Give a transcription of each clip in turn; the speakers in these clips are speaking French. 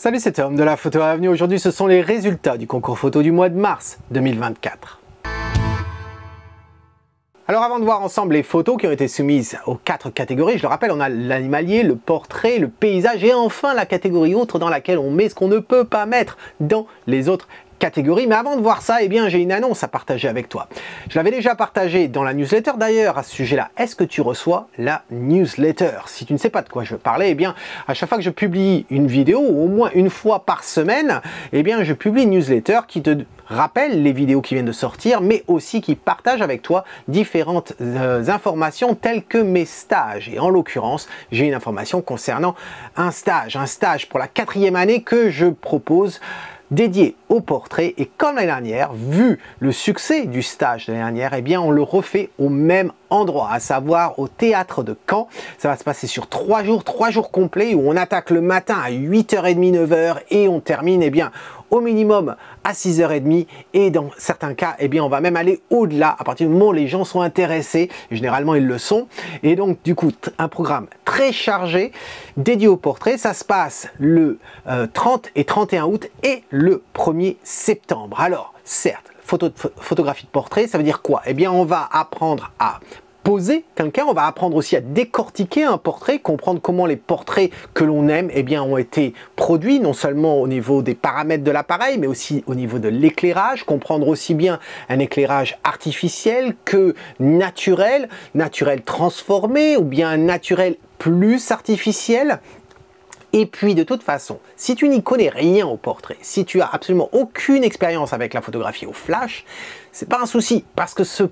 Salut, c'est Tom de la Photo Avenue. Aujourd'hui, ce sont les résultats du concours photo du mois de mars 2024. Alors avant de voir ensemble les photos qui ont été soumises aux 4 catégories, je le rappelle, on a l'animalier, le portrait, le paysage et enfin la catégorie autre dans laquelle on met ce qu'on ne peut pas mettre dans les autres catégories. Mais avant de voir ça, eh bien, j'ai une annonce à partager avec toi. Je l'avais déjà partagé dans la newsletter d'ailleurs à ce sujet-là. Est-ce que tu reçois la newsletter? Si tu ne sais pas de quoi je veux parler, eh bien, à chaque fois que je publie une vidéo, ou au moins une fois par semaine, eh bien, je publie une newsletter qui te rappelle les vidéos qui viennent de sortir, mais aussi qui partage avec toi différentes informations telles que mes stages. Et en l'occurrence, j'ai une information concernant un stage pour la 4e année que je propose dédié au portrait, et comme l'année dernière, vu le succès du stage de l'année dernière, eh bien on le refait au même endroit, à savoir au théâtre de Caen. Ça va se passer sur 3 jours complets, où on attaque le matin à 8h30, 9h et on termine bien au minimum à 6h30, et dans certains cas, eh bien on va même aller au-delà à partir du moment où les gens sont intéressés, généralement ils le sont, et donc du coup un programme très chargé dédié au portrait. Ça se passe le 30 et 31 août et le 1er septembre. Alors certes, photographie de portrait, ça veut dire quoi? Eh bien on va apprendre à poser quelqu'un, on va apprendre aussi à décortiquer un portrait, comprendre comment les portraits que l'on aime ont été produits, non seulement au niveau des paramètres de l'appareil, mais aussi au niveau de l'éclairage, comprendre aussi bien un éclairage artificiel que naturel transformé, ou bien un naturel plus artificiel. Et puis de toute façon, si tu n'y connais rien au portrait, si tu as absolument aucune expérience avec la photographie au flash, c'est pas un souci, parce que ce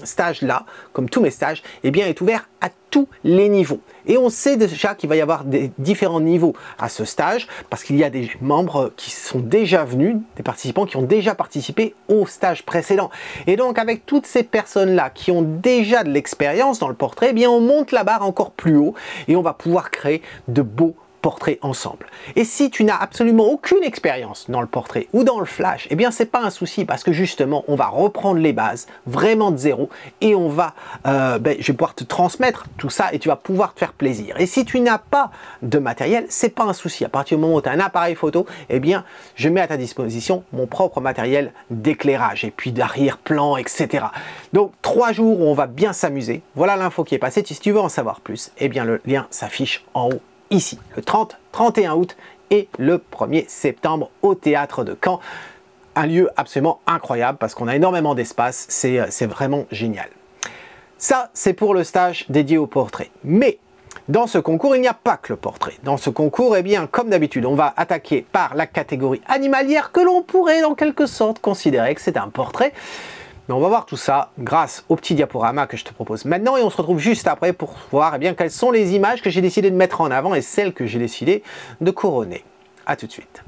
stage-là, comme tous mes stages, est ouvert à tous les niveaux. Et on sait déjà qu'il va y avoir des différents niveaux à ce stage, parce qu'il y a des membres qui sont déjà venus, des participants qui ont déjà participé au stage précédent. Et donc avec toutes ces personnes-là qui ont déjà de l'expérience dans le portrait, on monte la barre encore plus haut et on va pouvoir créer de beaux portrait ensemble. Et si tu n'as absolument aucune expérience dans le portrait ou dans le flash, c'est pas un souci, parce que justement on va reprendre les bases vraiment de zéro, et on va je vais pouvoir te transmettre tout ça et tu vas pouvoir te faire plaisir. Et si tu n'as pas de matériel, c'est pas un souci. À partir du moment où tu as un appareil photo, je mets à ta disposition mon propre matériel d'éclairage et puis d'arrière-plan, etc. Donc 3 jours où on va bien s'amuser. Voilà l'info qui est passée. Si tu veux en savoir plus, le lien s'affiche en haut ici, le 30, 31 août et le 1er septembre au théâtre de Caen. Un lieu absolument incroyable parce qu'on a énormément d'espace, c'est vraiment génial. Ça, c'est pour le stage dédié au portrait. Mais dans ce concours, il n'y a pas que le portrait. Dans ce concours, comme d'habitude, on va attaquer par la catégorie animalière, que l'on pourrait en quelque sorte considérer que c'est un portrait. Mais on va voir tout ça grâce au petit diaporama que je te propose maintenant, et on se retrouve juste après pour voir quelles sont les images que j'ai décidé de mettre en avant et celles que j'ai décidé de couronner. A tout de suite.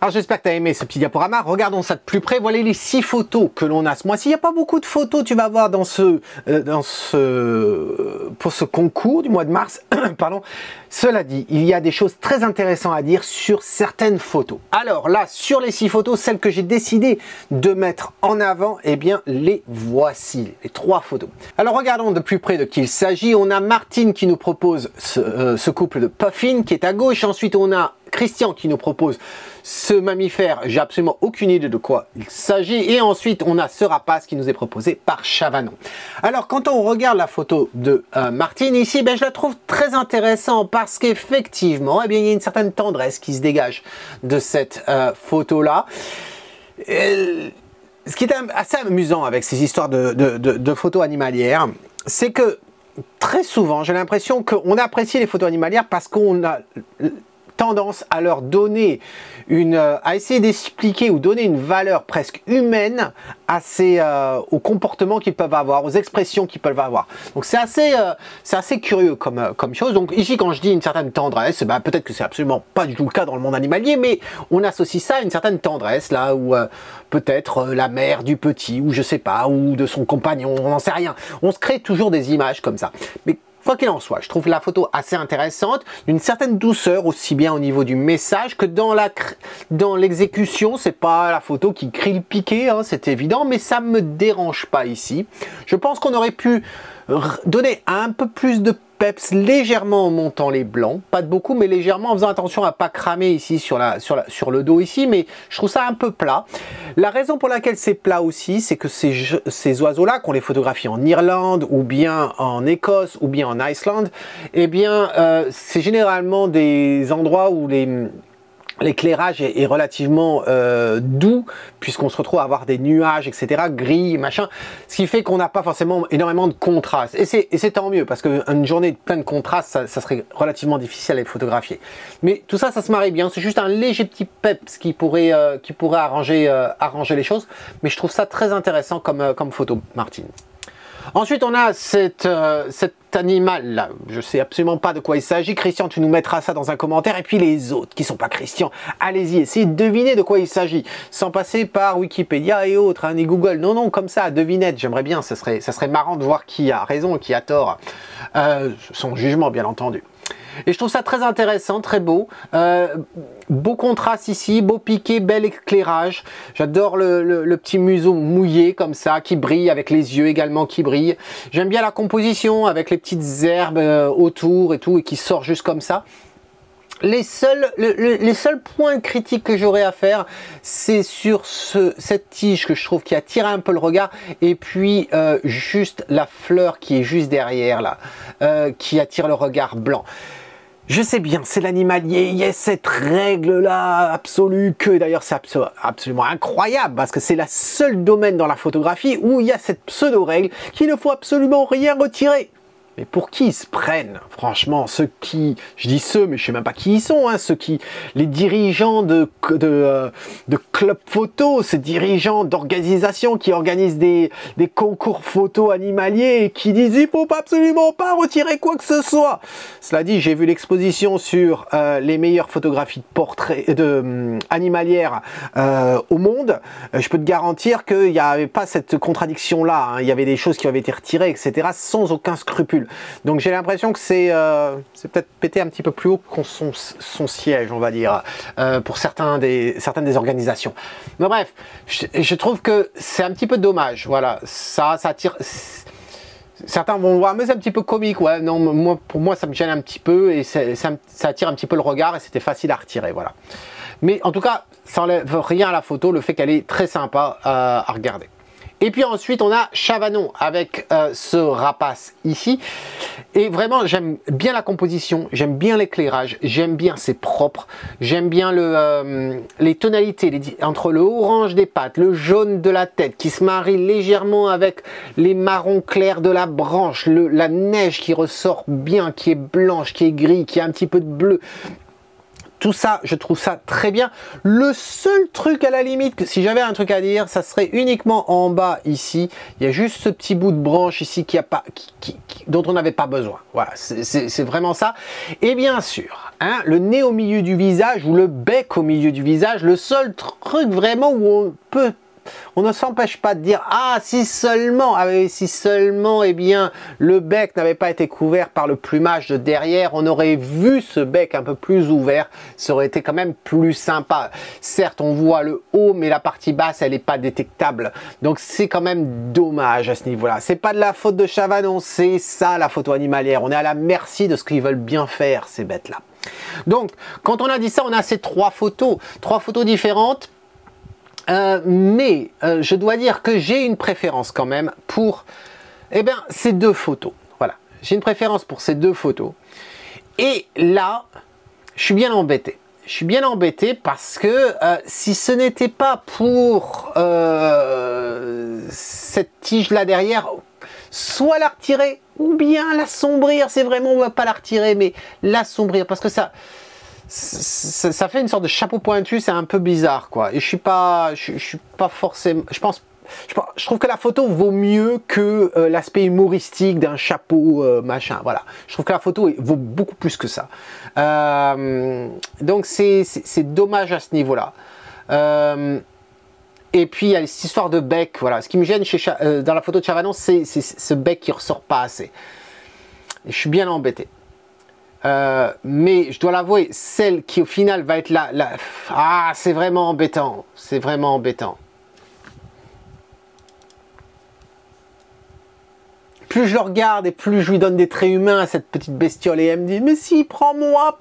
Alors j'espère que tu as aimé ce petit diaporama. Regardons ça de plus près. Voilà les 6 photos que l'on a ce mois-ci. Il n'y a pas beaucoup de photos, tu vas voir pour ce concours du mois de mars. Pardon. Cela dit, il y a des choses très intéressantes à dire sur certaines photos. Alors là, sur les 6 photos, celles que j'ai décidé de mettre en avant, les voici, les 3 photos. Alors regardons de plus près de qui il s'agit. On a Martine qui nous propose ce couple de Puffin qui est à gauche. Ensuite, on a Christian qui nous propose ce mammifère. J'ai absolument aucune idée de quoi il s'agit. Et ensuite, on a ce rapace qui nous est proposé par Chavanon. Alors, quand on regarde la photo de Martine ici, ben, je la trouve très intéressante parce qu'effectivement, eh bien, il y a une certaine tendresse qui se dégage de cette photo-là. Ce qui est assez amusant avec ces histoires de photos animalières, c'est que très souvent, j'ai l'impression qu'on apprécie les photos animalières parce qu'on a tendance à leur donner à essayer d'expliquer ou donner une valeur presque humaine au comportement qu'ils peuvent avoir, aux expressions qu'ils peuvent avoir. Donc c'est assez curieux comme chose. Donc ici, quand je dis une certaine tendresse, ben, peut-être que c'est absolument pas du tout le cas dans le monde animalier, mais on associe ça à une certaine tendresse, là où peut-être la mère du petit, ou je sais pas, ou de son compagnon, on n'en sait rien. On se crée toujours des images comme ça. Mais quoi qu'il en soit, je trouve la photo assez intéressante, d'une certaine douceur, aussi bien au niveau du message que dans l'exécution. C'est pas la photo qui crie le piqué, hein, c'est évident, mais ça me dérange pas ici. Je pense qu'on aurait pu donner un peu plus de peps légèrement en montant les blancs, pas de beaucoup, mais légèrement, en faisant attention à pas cramer ici sur le dos ici, mais je trouve ça un peu plat. La raison pour laquelle c'est plat aussi, c'est que ces oiseaux-là, qu'on les photographie en Irlande, ou bien en Écosse, ou bien en Islande, eh bien, c'est généralement des endroits où l'éclairage est relativement doux, puisqu'on se retrouve à avoir des nuages, etc., gris, machin, ce qui fait qu'on n'a pas forcément énormément de contraste. Et c'est tant mieux, parce qu'une journée pleine de contraste, ça serait relativement difficile à les photographier. Mais tout ça, ça se marie bien. C'est juste un léger petit peps qui pourrait arranger les choses. Mais je trouve ça très intéressant comme photo, Martine. Ensuite, on a cet animal-là. Je sais absolument pas de quoi il s'agit. Christian, tu nous mettras ça dans un commentaire. Et puis les autres qui sont pas Christian, allez-y, essayez de deviner de quoi il s'agit. Sans passer par Wikipédia et autres, hein, ni Google. Non, non, comme ça, devinette. J'aimerais bien. Ça serait marrant de voir qui a raison et qui a tort. Son jugement, bien entendu. Et je trouve ça très intéressant, très beau. Beau contraste ici, beau piqué, bel éclairage. J'adore le petit museau mouillé comme ça, qui brille, avec les yeux également qui brillent. J'aime bien la composition avec les petites herbes autour et tout, et qui sort juste comme ça. Les seuls points critiques que j'aurais à faire, c'est sur cette tige que je trouve qui attire un peu le regard, et puis juste la fleur qui est juste derrière là, qui attire le regard blanc. Je sais bien, c'est l'animalier, il y a cette règle-là absolue, que d'ailleurs c'est absolument incroyable, parce que c'est le seul domaine dans la photographie où il y a cette pseudo-règle qu'il ne faut absolument rien retirer. Mais pour qui ils se prennent? Franchement, je dis ceux, mais je sais même pas qui ils sont, hein, les dirigeants de clubs photo, ces dirigeants d'organisations qui organisent des concours photo animaliers et qui disent il faut absolument pas retirer quoi que ce soit. Cela dit, j'ai vu l'exposition sur les meilleures photographies de portraits animalières au monde. Je peux te garantir qu'il n'y avait pas cette contradiction-là, hein. Il y avait des choses qui avaient été retirées, etc., sans aucun scrupule. Donc j'ai l'impression que c'est peut-être pété un petit peu plus haut que son siège, on va dire, pour certaines des organisations. Mais bref, je trouve que c'est un petit peu dommage. Voilà, ça attire. Certains vont voir, mais c'est un petit peu comique. Ouais, non, pour moi, ça me gêne un petit peu et ça attire un petit peu le regard et c'était facile à retirer. Voilà. Mais en tout cas, ça n'enlève rien à la photo, le fait qu'elle est très sympa à regarder. Et puis ensuite, on a Chavanon avec ce rapace ici. Et vraiment, j'aime bien la composition, j'aime bien l'éclairage, j'aime bien, c'est propre. J'aime bien les tonalités entre le orange des pattes, le jaune de la tête qui se marie légèrement avec les marrons clairs de la branche, la neige qui ressort bien, qui est blanche, qui est gris, qui a un petit peu de bleu. Tout ça, je trouve ça très bien. Le seul truc à la limite, si j'avais un truc à dire, ça serait uniquement en bas ici. Il y a juste ce petit bout de branche ici dont on n'avait pas besoin. Voilà, c'est vraiment ça. Et bien sûr, hein, le nez au milieu du visage ou le bec au milieu du visage, le seul truc vraiment où on ne s'empêche pas de dire ah si seulement eh bien le bec n'avait pas été couvert par le plumage de derrière, on aurait vu ce bec un peu plus ouvert, ça aurait été quand même plus sympa. Certes on voit le haut mais la partie basse elle n'est pas détectable, donc c'est quand même dommage à ce niveau là. C'est pas de la faute de Chavanon, c'est ça la photo animalière, on est à la merci de ce qu'ils veulent bien faire ces bêtes là. Donc, quand on a dit ça, on a ces trois photos différentes. Mais je dois dire que j'ai une préférence quand même pour ces deux photos. Voilà, j'ai une préférence pour ces deux photos. Et là, je suis bien embêté. Je suis bien embêté parce que si ce n'était pas pour cette tige-là derrière, soit la retirer ou bien l'assombrir. C'est vraiment, on ne va pas la retirer, mais l'assombrir parce que ça fait une sorte de chapeau pointu, c'est un peu bizarre, quoi. Et je suis pas forcément, je trouve que la photo vaut mieux que l'aspect humoristique d'un chapeau machin. Voilà, je trouve que la photo vaut beaucoup plus que ça. Donc c'est dommage à ce niveau-là. Et puis il y a cette histoire de bec. Voilà, ce qui me gêne dans la photo de Chavanon, c'est ce bec qui ressort pas assez. Et je suis bien embêté. Mais je dois l'avouer, celle qui au final va être ah, c'est vraiment embêtant. C'est vraiment embêtant. Plus je le regarde et plus je lui donne des traits humains à cette petite bestiole. Et elle me dit, mais si, prends-moi,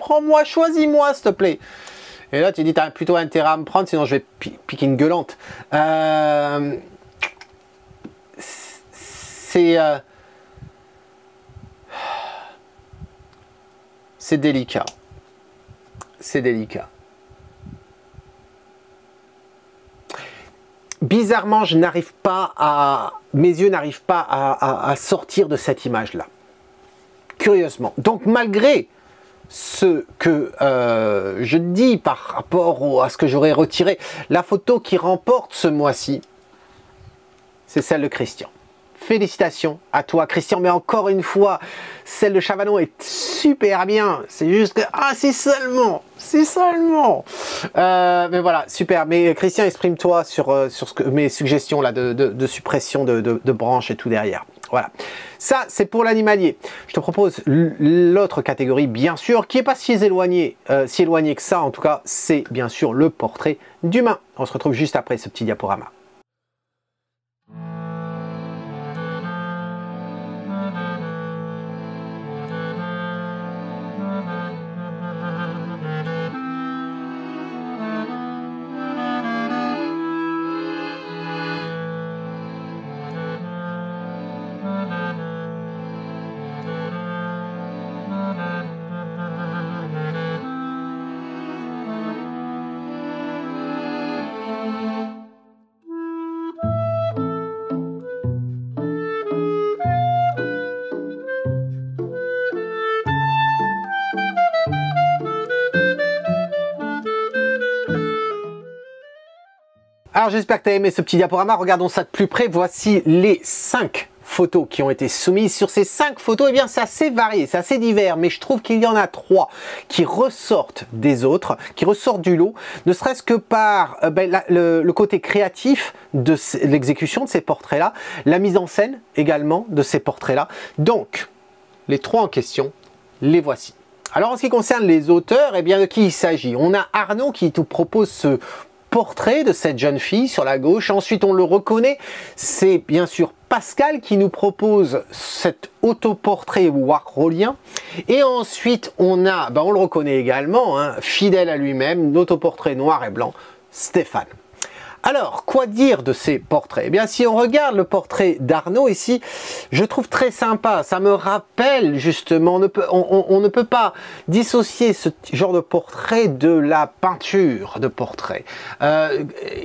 choisis-moi, s'il te plaît. Et là, tu dis, tu as plutôt intérêt à me prendre, sinon je vais piquer une gueulante. C'est délicat. C'est délicat. Bizarrement, mes yeux n'arrivent pas à sortir de cette image-là. Curieusement. Donc, malgré ce que je dis par rapport à ce que j'aurais retiré, la photo qui remporte ce mois-ci, c'est celle de Christian. Félicitations à toi, Christian, mais encore une fois, celle de Chavanon est super bien. C'est juste que, ah, c'est seulement. Mais voilà, super. Mais Christian, exprime-toi sur mes suggestions là de suppression de branches et tout derrière. Voilà. Ça, c'est pour l'animalier. Je te propose l'autre catégorie, bien sûr, qui n'est pas si éloignée que ça. En tout cas, c'est bien sûr le portrait d'humain. On se retrouve juste après ce petit diaporama. Alors j'espère que tu as aimé ce petit diaporama, regardons ça de plus près. Voici les 5 photos qui ont été soumises. Sur ces 5 photos, eh bien c'est assez varié, c'est assez divers, mais je trouve qu'il y en a 3 qui ressortent des autres, qui ressortent du lot, ne serait-ce que par le côté créatif de l'exécution de ces portraits-là, la mise en scène également de ces portraits-là. Donc, les 3 en question, les voici. Alors en ce qui concerne les auteurs, eh bien de qui il s'agit? On a Arnaud qui nous propose ce portrait de cette jeune fille sur la gauche. Ensuite, on le reconnaît, c'est bien sûr Pascal qui nous propose cet autoportrait warholien. Et ensuite, on a, on le reconnaît également, hein, fidèle à lui-même, l'autoportrait noir et blanc, Stéphane. Alors, quoi dire de ces portraits? Eh bien, si on regarde le portrait d'Arnaud ici, je trouve très sympa. Ça me rappelle justement, on ne peut pas dissocier ce genre de portrait de la peinture de portrait.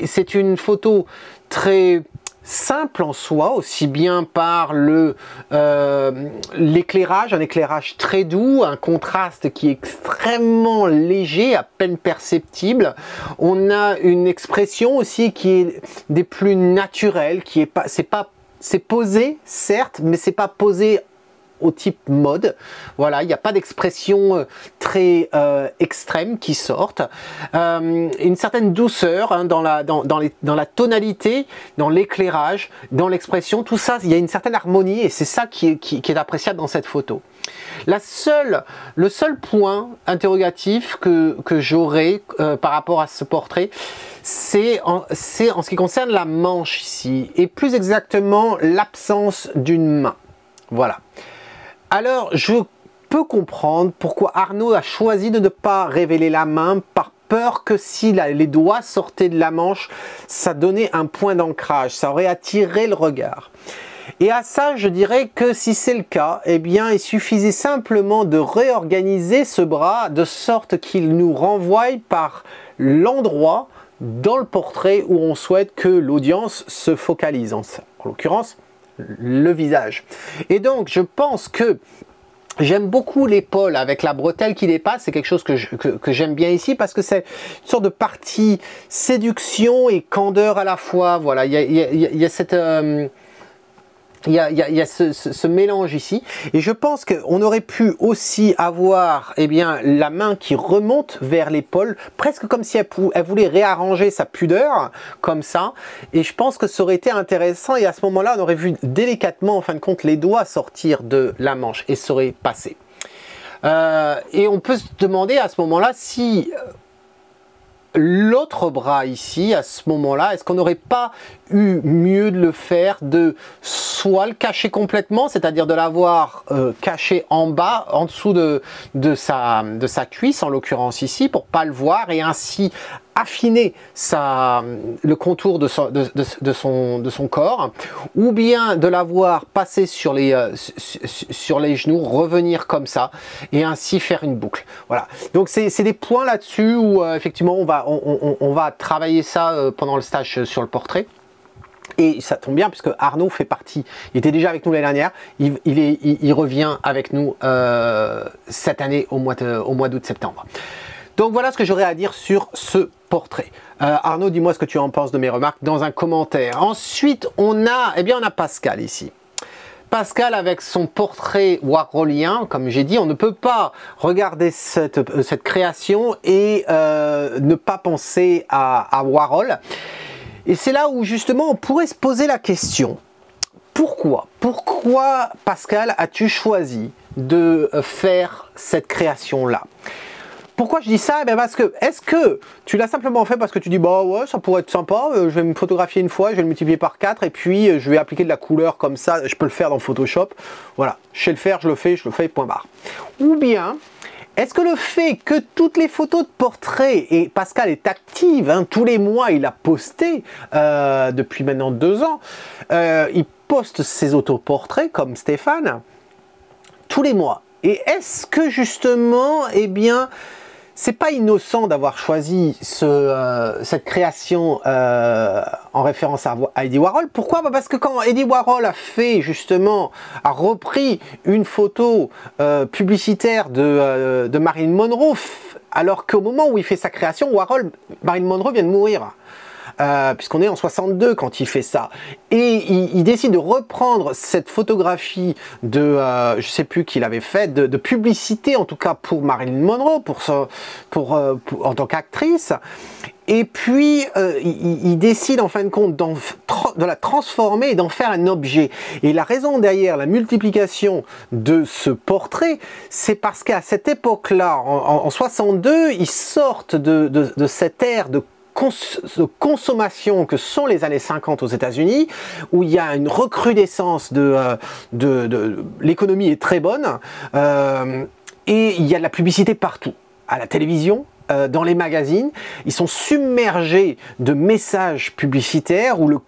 C'est une photo très simple en soi, aussi bien par l'éclairage, un éclairage très doux, un contraste qui est extrêmement léger, à peine perceptible. On a une expression aussi qui est des plus naturelles, qui est pas, c'est posé certes, mais c'est pas posé au type mode. Voilà, il n'y a pas d'expression très extrême qui sortent. Une certaine douceur hein, dans la tonalité, dans l'éclairage, dans l'expression, tout ça, il y a une certaine harmonie et c'est ça qui est appréciable dans cette photo. Le seul point interrogatif que j'aurais par rapport à ce portrait, c'est en ce qui concerne la manche ici, et plus exactement l'absence d'une main. Voilà. Alors, je peux comprendre pourquoi Arnaud a choisi de ne pas révéler la main par peur que si les doigts sortaient de la manche, ça donnait un point d'ancrage, ça aurait attiré le regard. Et à ça, je dirais que si c'est le cas, eh bien, il suffisait simplement de réorganiser ce bras de sorte qu'il nous renvoie par l'endroit dans le portrait où on souhaite que l'audience se focalise, en l'occurrence, le visage. Et donc, je pense que j'aime beaucoup l'épaule avec la bretelle qui dépasse, c'est quelque chose que j'aime bien ici parce que c'est une sorte de partie séduction et candeur à la fois. Voilà, il y a cette... Il y a ce mélange ici, et je pense qu'on aurait pu aussi avoir la main qui remonte vers l'épaule, presque comme si elle voulait réarranger sa pudeur, comme ça, et je pense que ça aurait été intéressant, et à ce moment-là, on aurait vu délicatement, en fin de compte, les doigts sortir de la manche, et ça aurait passé. Et on peut se demander à ce moment-là si... l'autre bras ici, à ce moment-là, est-ce qu'on n'aurait pas eu mieux de le faire, de soit le cacher complètement, c'est-à-dire de l'avoir caché en bas, en dessous de sa cuisse, en l'occurrence ici, pour pas le voir, et ainsi affiner le contour de son corps, ou bien de l'avoir passé sur les genoux, revenir comme ça, et ainsi faire une boucle. Voilà. Donc c'est des points là-dessus où effectivement on va travailler ça pendant le stage sur le portrait. Et ça tombe bien puisque Arnaud fait partie, il était déjà avec nous l'année dernière, il revient avec nous cette année au mois d'août-septembre. Donc voilà ce que j'aurais à dire sur ce portrait. Arnaud, dis-moi ce que tu en penses de mes remarques dans un commentaire. Ensuite, on a Pascal ici. Pascal avec son portrait warholien, comme j'ai dit, on ne peut pas regarder cette création et ne pas penser à Warhol. Et c'est là où justement on pourrait se poser la question, pourquoi Pascal as-tu choisi de faire cette création-là? Pourquoi je dis ça? Eh bien parce que, est-ce que tu l'as simplement fait parce que tu dis, bah ouais, ça pourrait être sympa, je vais me photographier une fois, je vais le multiplier par 4 et puis je vais appliquer de la couleur comme ça, je peux le faire dans Photoshop, voilà, je sais le faire, je le fais, point barre. Ou bien, est-ce que le fait que toutes les photos de portrait, et Pascal est active, hein, tous les mois il a posté, depuis maintenant 2 ans, il poste ses autoportraits comme Stéphane, tous les mois. Et est-ce que justement, eh bien, c'est pas innocent d'avoir choisi cette création en référence à Andy Warhol? Pourquoi? Parce que quand Andy Warhol a repris une photo publicitaire de Marilyn Monroe, alors qu'au moment où il fait sa création, Marilyn Monroe vient de mourir. Puisqu'on est en 62 quand il fait ça, et il décide de reprendre cette photographie de je sais plus qui l'avait fait, de publicité en tout cas pour Marilyn Monroe, en tant qu'actrice, et puis il décide en fin de compte de la transformer et d'en faire un objet. Et la raison derrière la multiplication de ce portrait, c'est parce qu'à cette époque-là, en 62, ils sortent de cette ère de consommation que sont les années 50 aux États-Unis, où il y a une recrudescence l'économie est très bonne, et il y a de la publicité partout, à la télévision, dans les magazines, ils sont submergés de messages publicitaires où la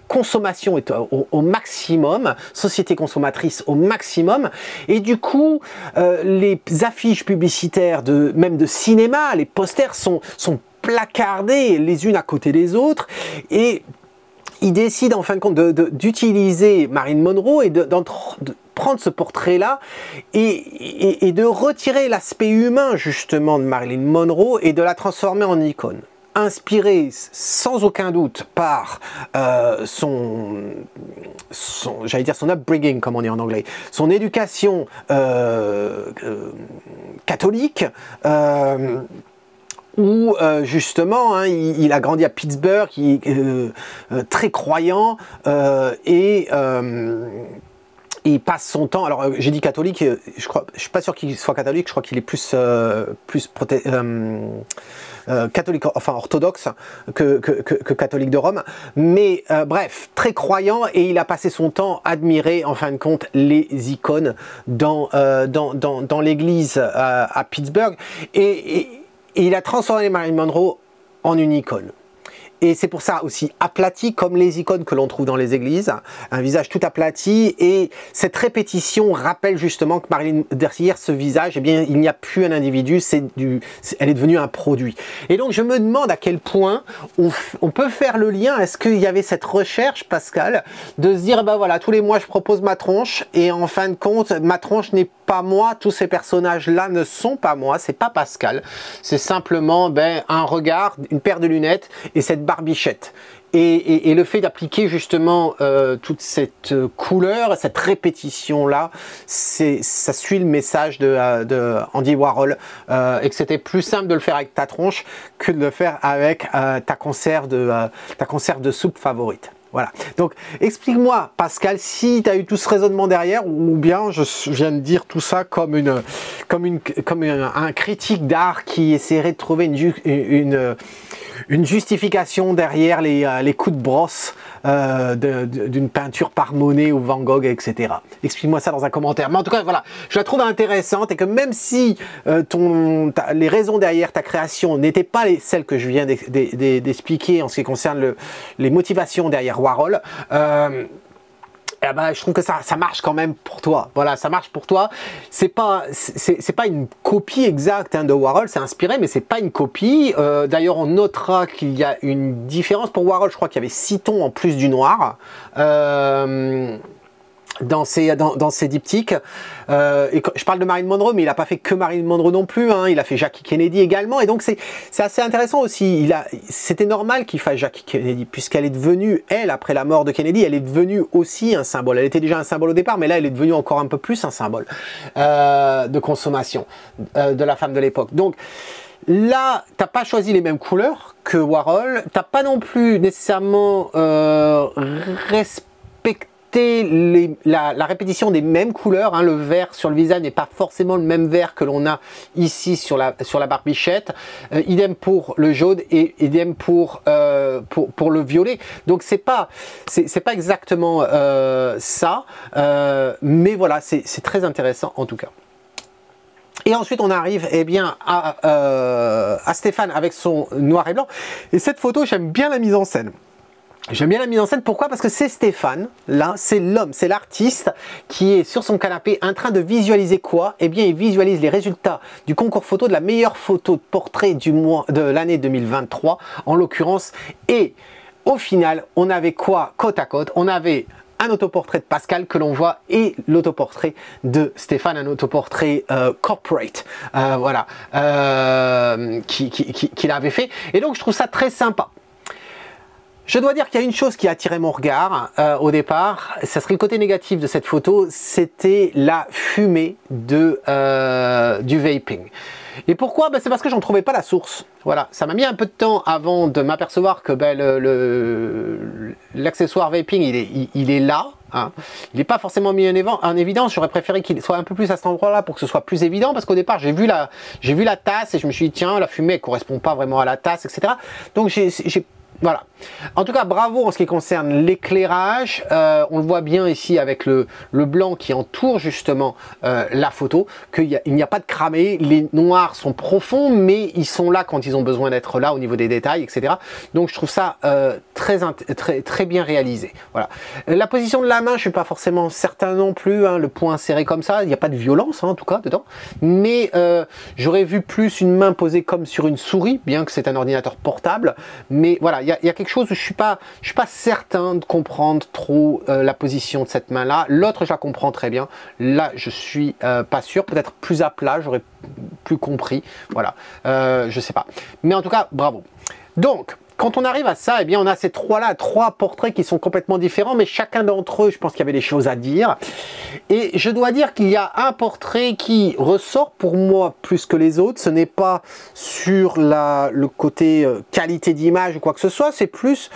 consommation est au maximum, société consommatrice au maximum, et du coup les affiches publicitaires même de cinéma, les posters sont placardés les unes à côté des autres, et il décide en fin de compte d'utiliser Marilyn Monroe et de prendre ce portrait-là et de retirer l'aspect humain justement de Marilyn Monroe et de la transformer en icône. Inspiré sans aucun doute par j'allais dire son upbringing, comme on dit en anglais, son éducation catholique, où justement hein, il a grandi à Pittsburgh, il est très croyant, et il passe son temps, alors j'ai dit catholique, je suis pas sûr qu'il soit catholique, je crois qu'il est plus catholique, enfin orthodoxe que catholique de Rome, mais bref, très croyant, et il a passé son temps à admirer en fin de compte les icônes dans l'église à Pittsburgh, et il a transformé Marilyn Monroe en une icône. Et c'est pour ça aussi aplati, comme les icônes que l'on trouve dans les églises, un visage tout aplati, et cette répétition rappelle justement que Marilyn, derrière ce visage, eh bien, il n'y a plus un individu, elle est devenue un produit. Et donc je me demande à quel point on peut faire le lien. Est-ce qu'il y avait cette recherche, Pascal, de se dire, ben voilà, tous les mois je propose ma tronche, et en fin de compte, ma tronche n'est pas moi, tous ces personnages-là ne sont pas moi, c'est pas Pascal, c'est simplement un regard, une paire de lunettes et cette barbichette. Et le fait d'appliquer justement toute cette couleur, cette répétition-là, ça suit le message de Andy Warhol, et que c'était plus simple de le faire avec ta tronche que de le faire avec ta conserve de soupe favorite. Voilà, donc explique-moi Pascal si tu as eu tout ce raisonnement derrière, ou bien je viens de dire tout ça comme un critique d'art qui essaierait de trouver une justification derrière les coups de brosse d'une peinture par Monet ou Van Gogh, etc. Explique-moi ça dans un commentaire. Mais en tout cas, voilà, je la trouve intéressante, et que même si les raisons derrière ta création n'étaient pas celles que je viens d'expliquer en ce qui concerne les motivations derrière Warhol, eh ben, je trouve que ça marche quand même pour toi. Voilà, ça marche pour toi. C'est pas une copie exacte de Warhol, c'est inspiré, mais c'est pas une copie. D'ailleurs, on notera qu'il y a une différence. Pour Warhol, je crois qu'il y avait 6 tons en plus du noir. Dans ses diptyques, et je parle de Marilyn Monroe, mais il n'a pas fait que Marilyn Monroe non plus, hein, il a fait Jackie Kennedy également, et donc c'est assez intéressant aussi. C'était normal qu'il fasse Jackie Kennedy, puisqu'elle est devenue, elle, après la mort de Kennedy, elle est devenue aussi un symbole. Elle était déjà un symbole au départ, mais là elle est devenue encore un peu plus un symbole de consommation de la femme de l'époque. Donc là, t'as pas choisi les mêmes couleurs que Warhol, t'as pas non plus nécessairement respecté la répétition des mêmes couleurs, hein. Le vert sur le visage n'est pas forcément le même vert que l'on a ici sur la barbichette, idem pour le jaune et idem pour le violet. Donc c'est pas exactement ça, mais voilà, c'est très intéressant en tout cas. Et ensuite on arrive à Stéphane avec son noir et blanc, et cette photo, j'aime bien la mise en scène. J'aime bien la mise en scène, pourquoi? Parce que c'est Stéphane, là, c'est l'homme, c'est l'artiste qui est sur son canapé en train de visualiser quoi? Eh bien, il visualise les résultats du concours photo de la meilleure photo de portrait de l'année 2023, en l'occurrence. Et au final, on avait quoi côte à côte? On avait un autoportrait de Pascal que l'on voit, et l'autoportrait de Stéphane, un autoportrait corporate, voilà, qu'il avait fait. Et donc, je trouve ça très sympa. Je dois dire qu'il y a une chose qui a attiré mon regard au départ, ça serait le côté négatif de cette photo, c'était la fumée du vaping. Et pourquoi? C'est parce que j'en trouvais pas la source. Voilà, ça m'a mis un peu de temps avant de m'apercevoir que l'accessoire vaping, il est là. Hein. Il n'est pas forcément mis en évidence. J'aurais préféré qu'il soit un peu plus à cet endroit-là pour que ce soit plus évident, parce qu'au départ, j'ai vu la tasse et je me suis dit, tiens, la fumée ne correspond pas vraiment à la tasse, etc. Donc voilà. En tout cas, bravo en ce qui concerne l'éclairage. On le voit bien ici avec le blanc qui entoure justement la photo, qu'il n'y a pas de cramé. Les noirs sont profonds, mais ils sont là quand ils ont besoin d'être là au niveau des détails, etc. Donc je trouve ça très bien réalisé. Voilà. La position de la main, je suis pas forcément certain non plus. Hein, le poing serré comme ça, il n'y a pas de violence, hein, en tout cas dedans. Mais j'aurais vu plus une main posée comme sur une souris, bien que c'est un ordinateur portable. Mais voilà. Il y a quelque chose où je suis pas certain de comprendre trop la position de cette main-là. L'autre, je la comprends très bien. Là, je suis pas sûr. Peut-être plus à plat, j'aurais plus compris. Voilà, je sais pas. Mais en tout cas, bravo. Donc, quand on arrive à ça, eh bien, on a ces trois portraits qui sont complètement différents, mais chacun d'entre eux, je pense qu'il y avait des choses à dire. Et je dois dire qu'il y a un portrait qui ressort pour moi plus que les autres. Ce n'est pas sur le côté qualité d'image ou quoi que ce soit, c'est plus...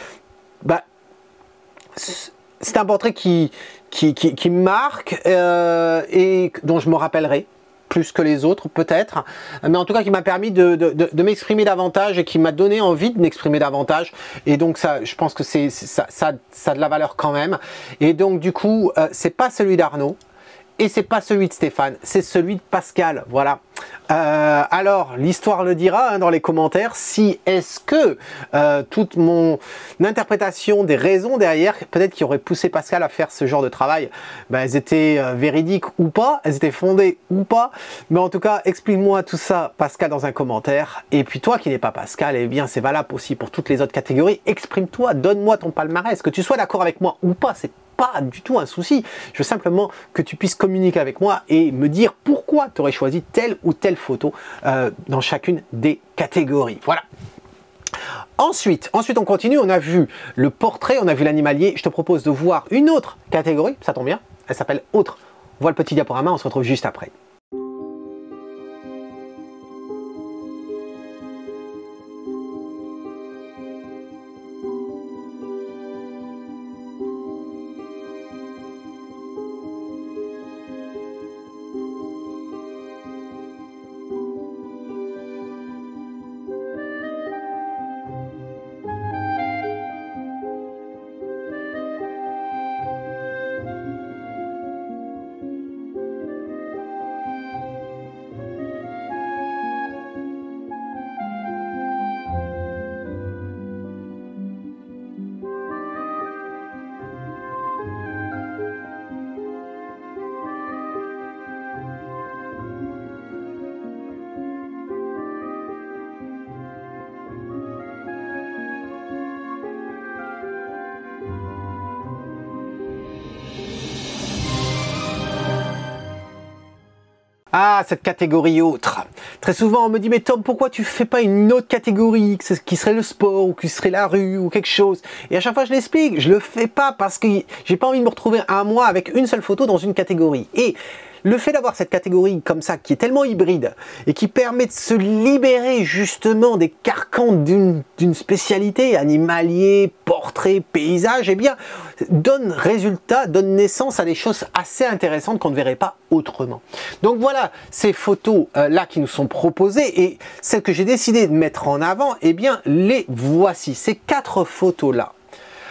c'est un portrait qui me marque et dont je me rappellerai. plus que les autres peut-être, mais en tout cas qui m'a permis de m'exprimer davantage et qui m'a donné envie de m'exprimer davantage. Et donc ça, je pense que ça a de la valeur quand même. Et donc du coup, c'est pas celui d'Arnaud. Et c'est pas celui de Stéphane, c'est celui de Pascal, voilà. Alors, l'histoire le dira hein, dans les commentaires, si est-ce que toute mon interprétation des raisons derrière, peut-être qui aurait poussé Pascal à faire ce genre de travail, ben, elles étaient véridiques ou pas, elles étaient fondées ou pas, mais en tout cas, explique-moi tout ça, Pascal, dans un commentaire. Et puis toi qui n'es pas Pascal, eh bien c'est valable aussi pour toutes les autres catégories, exprime-toi, donne-moi ton palmarès, que tu sois d'accord avec moi ou pas, c'est pas du tout un souci. Je veux simplement que tu puisses communiquer avec moi et me dire pourquoi tu aurais choisi telle ou telle photo dans chacune des catégories. Voilà. Ensuite, on continue. On a vu le portrait, on a vu l'animalier. Je te propose de voir une autre catégorie. Ça tombe bien. Elle s'appelle autre. On voit le petit diaporama. On se retrouve juste après. Ah, cette catégorie autre. Très souvent, on me dit, mais Tom, pourquoi tu fais pas une autre catégorie qui serait le sport ou qui serait la rue ou quelque chose? Et à chaque fois, je l'explique, je le fais pas parce que j'ai pas envie de me retrouver un mois avec une seule photo dans une catégorie. Et le fait d'avoir cette catégorie comme ça, qui est tellement hybride et qui permet de se libérer justement des carcans d'une spécialité, animalier, portrait, paysage, eh bien, donne résultat, donne naissance à des choses assez intéressantes qu'on ne verrait pas autrement. Donc voilà, ces photos-là qui nous sont proposées et celles que j'ai décidé de mettre en avant, eh bien, les voici, ces 4 photos-là.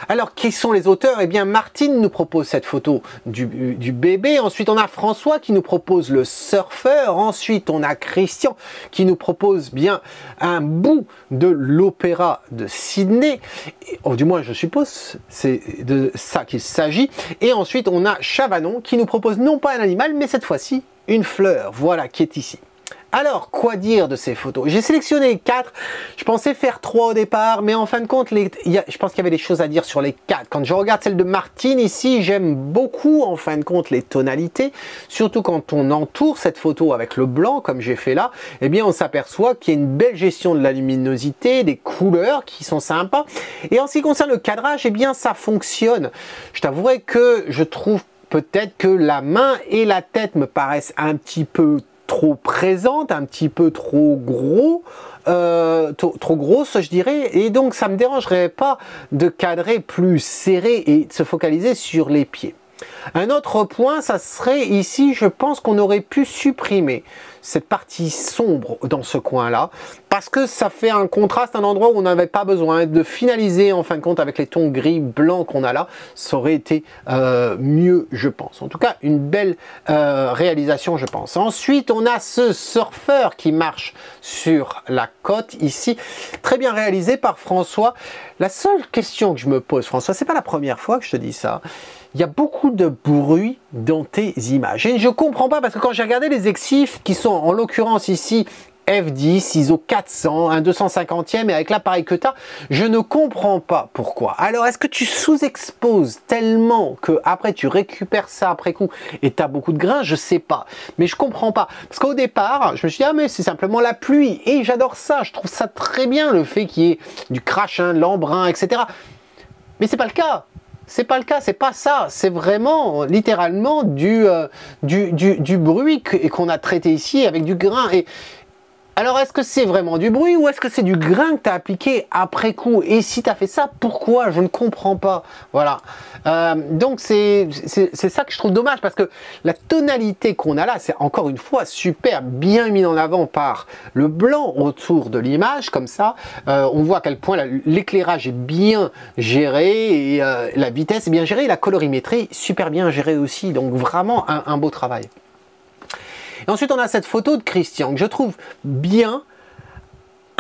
Alors, qui sont les auteurs? Eh bien, Martine nous propose cette photo du bébé. Ensuite, on a François qui nous propose le surfeur. Ensuite, on a Christian qui nous propose bien un bout de l'opéra de Sydney. Oh, du moins, je suppose, c'est de ça qu'il s'agit. Et ensuite, on a Chavanon qui nous propose non pas un animal, mais cette fois-ci, une fleur. Voilà, qui est ici. Alors, quoi dire de ces photos? J'ai sélectionné 4, je pensais faire 3 au départ, mais en fin de compte, je pense qu'il y avait des choses à dire sur les 4. Quand je regarde celle de Martine ici, j'aime beaucoup en fin de compte les tonalités, surtout quand on entoure cette photo avec le blanc, comme j'ai fait là, eh bien on s'aperçoit qu'il y a une belle gestion de la luminosité, des couleurs qui sont sympas. Et en ce qui concerne le cadrage, eh bien ça fonctionne. Je t'avouerai que je trouve peut-être que la main et la tête me paraissent un petit peu trop présente, un petit peu trop gros, trop grosse je dirais, et donc ça me dérangerait pas de cadrer plus serré et de se focaliser sur les pieds. Un autre point, ça serait ici, je pense qu'on aurait pu supprimer cette partie sombre dans ce coin-là, parce que ça fait un contraste, un endroit où on n'avait pas besoin de finaliser en fin de compte avec les tons gris blancs qu'on a là, ça aurait été mieux, je pense. En tout cas, une belle réalisation, je pense. Ensuite, on a ce surfeur qui marche sur la côte ici, très bien réalisé par François. La seule question que je me pose, François, c'est pas la première fois que je te dis ça. Il y a beaucoup de bruit dans tes images. Et je ne comprends pas parce que quand j'ai regardé les exifs qui sont en l'occurrence ici F10, ISO 400, un 250e et avec l'appareil que tu as, je ne comprends pas pourquoi. Alors est-ce que tu sous-exposes tellement que après tu récupères ça après coup et tu as beaucoup de grains? Je sais pas. Mais je comprends pas. Parce qu'au départ, je me suis dit, ah mais c'est simplement la pluie. Et j'adore ça. Je trouve ça très bien le fait qu'il y ait du crash, de l'embrun, etc. Mais c'est pas le cas. C'est pas le cas, c'est pas ça, c'est vraiment littéralement du bruit qu'on a traité ici avec du grain. Et Alors, est-ce que c'est vraiment du bruit ou est-ce que c'est du grain que tu as appliqué après coup? Et si tu as fait ça, pourquoi? Je ne comprends pas. Voilà. Donc, c'est ça que je trouve dommage parce que la tonalité qu'on a là, c'est encore une fois super bien mis en avant par le blanc autour de l'image, comme ça. On voit à quel point l'éclairage est bien géré et la vitesse est bien gérée, la colorimétrie super bien gérée aussi. Donc, vraiment un beau travail. Et ensuite, on a cette photo de Christian que je trouve bien,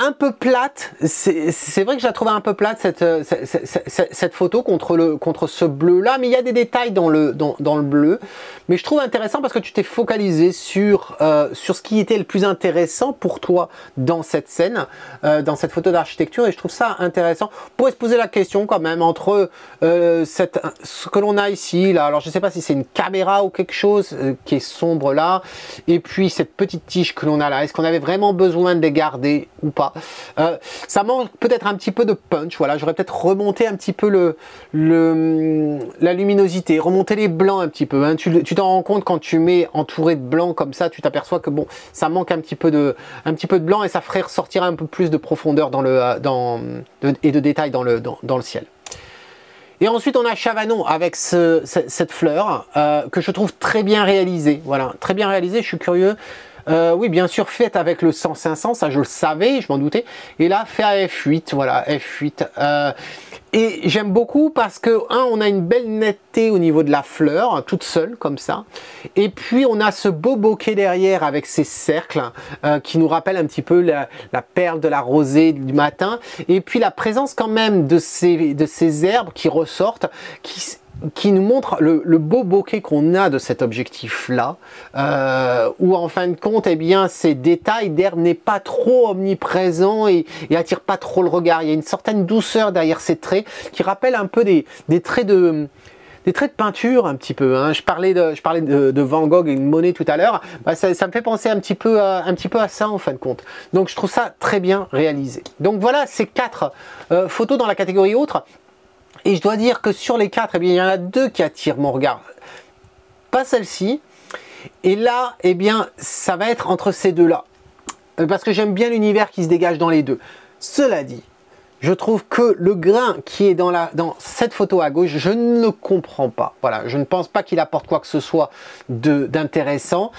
un peu plate. C'est vrai que je la trouve un peu plate, cette photo contre ce bleu-là, mais il y a des détails dans le bleu. Mais je trouve intéressant parce que tu t'es focalisé sur ce qui était le plus intéressant pour toi dans cette scène, dans cette photo d'architecture, et je trouve ça intéressant. On pourrait se poser la question quand même entre ce que l'on a ici, là, alors je ne sais pas si c'est une caméra ou quelque chose qui est sombre là, et puis cette petite tige que l'on a là, est-ce qu'on avait vraiment besoin de les garder ou pas? Ça manque peut-être un petit peu de punch, voilà, j'aurais peut-être remonté un petit peu la luminosité, remonter les blancs un petit peu, hein. Tu t'en rends compte quand tu mets entouré de blanc comme ça, tu t'aperçois que bon, ça manque un petit peu de blanc et ça ferait ressortir un peu plus de profondeur et de détails dans le ciel. Et ensuite, on a Chavanon avec cette fleur que je trouve très bien réalisée. Voilà, très bien réalisée, je suis curieux. Oui, bien sûr, faite avec le 100-500, ça je le savais, je m'en doutais. Et là, fait à F8, voilà, F8. Et j'aime beaucoup parce que, on a une belle netteté au niveau de la fleur, toute seule, comme ça. Et puis, on a ce beau bokeh derrière avec ces cercles qui nous rappellent un petit peu la perle de la rosée du matin. Et puis, la présence quand même de ces herbes qui ressortent, qui nous montre le beau bokeh qu'on a de cet objectif-là, où en fin de compte, eh bien, ces détails d'herbe n'est pas trop omniprésent et attire pas trop le regard. Il y a une certaine douceur derrière ces traits qui rappellent un peu des traits de peinture un petit peu, hein. Je parlais de Van Gogh et de Monet tout à l'heure. Bah, ça me fait penser un petit peu à ça en fin de compte. Donc je trouve ça très bien réalisé. Donc voilà ces 4 photos dans la catégorie autre. Et je dois dire que sur les 4, eh bien, il y en a 2 qui attirent mon regard. Pas celle-ci. Et là, eh bien, ça va être entre ces deux-là. Parce que j'aime bien l'univers qui se dégage dans les deux. Cela dit, je trouve que le grain qui est dans cette photo à gauche, je ne le comprends pas. Voilà, je ne pense pas qu'il apporte quoi que ce soit d'intéressant.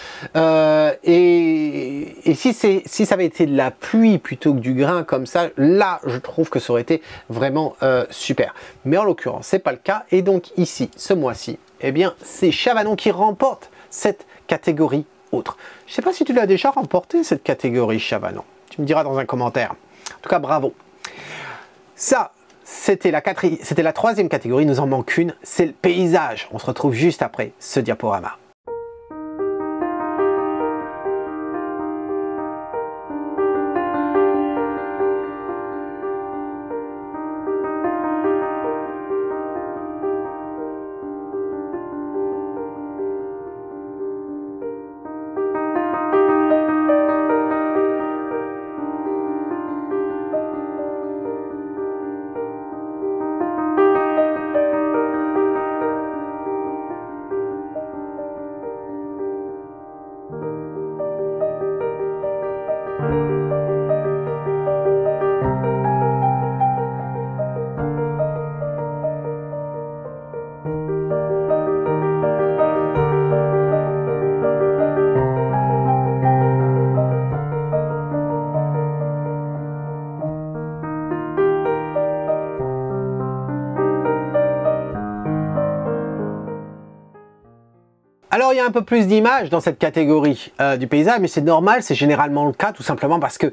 Et si ça avait été de la pluie plutôt que du grain comme ça, là, je trouve que ça aurait été vraiment super. Mais en l'occurrence, c'est pas le cas. Et donc ici, ce mois-ci, eh bien, c'est Chavanon qui remporte cette catégorie autre. Je ne sais pas si tu l'as déjà remporté, cette catégorie Chavanon. Tu me diras dans un commentaire. En tout cas, bravo. Ça, c'était la 3e catégorie, il nous en manque une, c'est le paysage. On se retrouve juste après ce diaporama. Alors il y a un peu plus d'images dans cette catégorie du paysage, mais c'est normal, c'est généralement le cas tout simplement parce que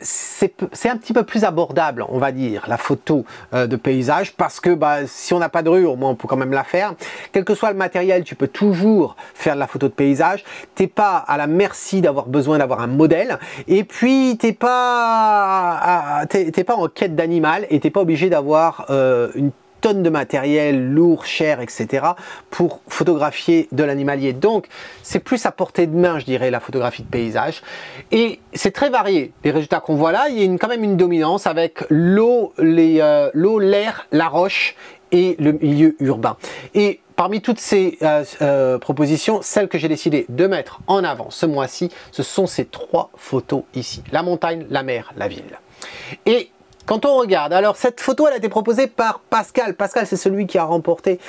c'est un petit peu plus abordable, on va dire, la photo de paysage, parce que si on n'a pas de rue, au moins on peut quand même la faire. Quel que soit le matériel, tu peux toujours faire de la photo de paysage. T'es pas à la merci d'avoir besoin d'avoir un modèle, et puis t'es pas en quête d'animal, et t'es pas obligé d'avoir une tonnes de matériel lourd, cher, etc. pour photographier de l'animalier. Donc, c'est plus à portée de main, je dirais, la photographie de paysage. Et c'est très varié. Les résultats qu'on voit là, il y a quand même une dominance avec l'eau, l'air, la roche et le milieu urbain. Et parmi toutes ces propositions, celle que j'ai décidé de mettre en avant ce mois-ci, ce sont ces 3 photos ici. La montagne, la mer, la ville. Et quand on regarde, alors cette photo elle a été proposée par Pascal. Pascal c'est celui qui a remporté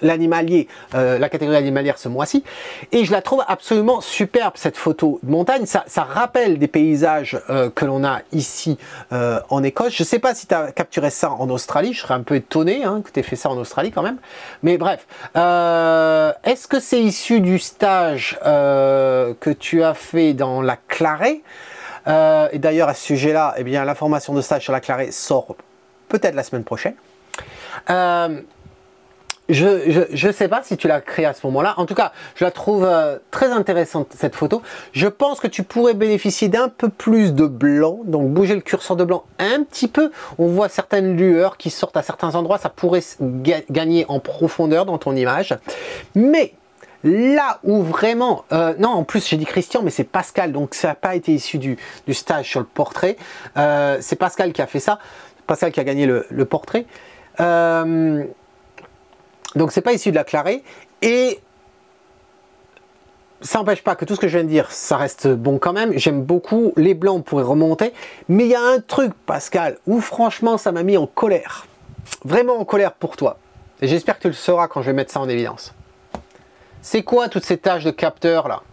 l'animalier, la catégorie animalière ce mois-ci. Et je la trouve absolument superbe cette photo de montagne. Ça rappelle des paysages que l'on a ici en Écosse. Je ne sais pas si tu as capturé ça en Australie. Je serais un peu étonné que tu aies fait ça en Australie quand même. Mais bref, est-ce que c'est issu du stage que tu as fait dans la Clarée? Et d'ailleurs à ce sujet-là, eh bien l'information de stage sur la Clarée sort peut-être la semaine prochaine. Je ne sais pas si tu l'as créée à ce moment-là. En tout cas, je la trouve très intéressante cette photo. Je pense que tu pourrais bénéficier d'un peu plus de blanc. Donc bouger le curseur de blanc un petit peu. On voit certaines lueurs qui sortent à certains endroits. Ça pourrait gagner en profondeur dans ton image. Mais là où vraiment, non en plus j'ai dit Christian mais c'est Pascal, donc ça n'a pas été issu du stage sur le portrait, c'est Pascal qui a fait ça, Pascal qui a gagné le portrait, donc c'est pas issu de la Clarée, et ça n'empêche pas que tout ce que je viens de dire, ça reste bon quand même, j'aime beaucoup, les blancs on pourrait remonter, mais il y a un truc Pascal, où franchement ça m'a mis en colère, vraiment en colère pour toi, et j'espère que tu le sauras quand je vais mettre ça en évidence. C'est quoi toutes ces tâches de capteur là,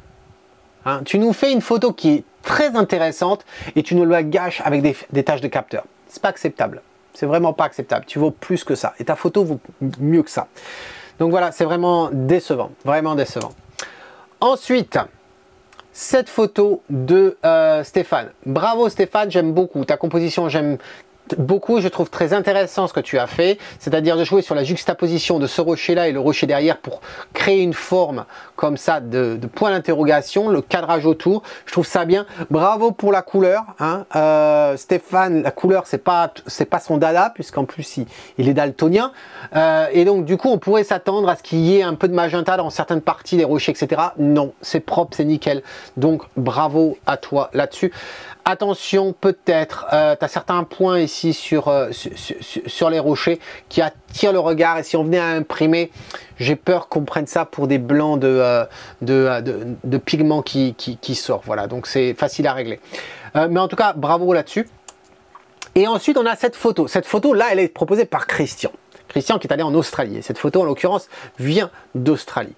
tu nous fais une photo qui est très intéressante et tu nous la gâches avec des tâches de capteur. C'est pas acceptable. C'est vraiment pas acceptable. Tu vaux plus que ça. Et ta photo vaut mieux que ça. Donc voilà, c'est vraiment décevant. Vraiment décevant. Ensuite, cette photo de Stéphane. Bravo Stéphane, j'aime beaucoup. Ta composition, j'aime beaucoup, je trouve très intéressant ce que tu as fait, c'est-à-dire de jouer sur la juxtaposition de ce rocher là et le rocher derrière pour créer une forme comme ça de point d'interrogation, le cadrage autour, je trouve ça bien. Bravo pour la couleur, Stéphane, la couleur c'est pas son dada puisqu'en plus il est daltonien, et donc du coup on pourrait s'attendre à ce qu'il y ait un peu de magenta dans certaines parties des rochers, etc. Non, c'est propre, c'est nickel, donc bravo à toi là-dessus. Attention, peut-être, tu as certains points ici sur les rochers qui attirent le regard, et si on venait à imprimer, j'ai peur qu'on prenne ça pour des blancs de pigments qui sortent. Voilà, donc c'est facile à régler. Mais en tout cas, bravo là-dessus. Et ensuite, on a cette photo. Cette photo-là, elle est proposée par Christian. Christian qui est allé en Australie. Et cette photo, en l'occurrence, vient d'Australie.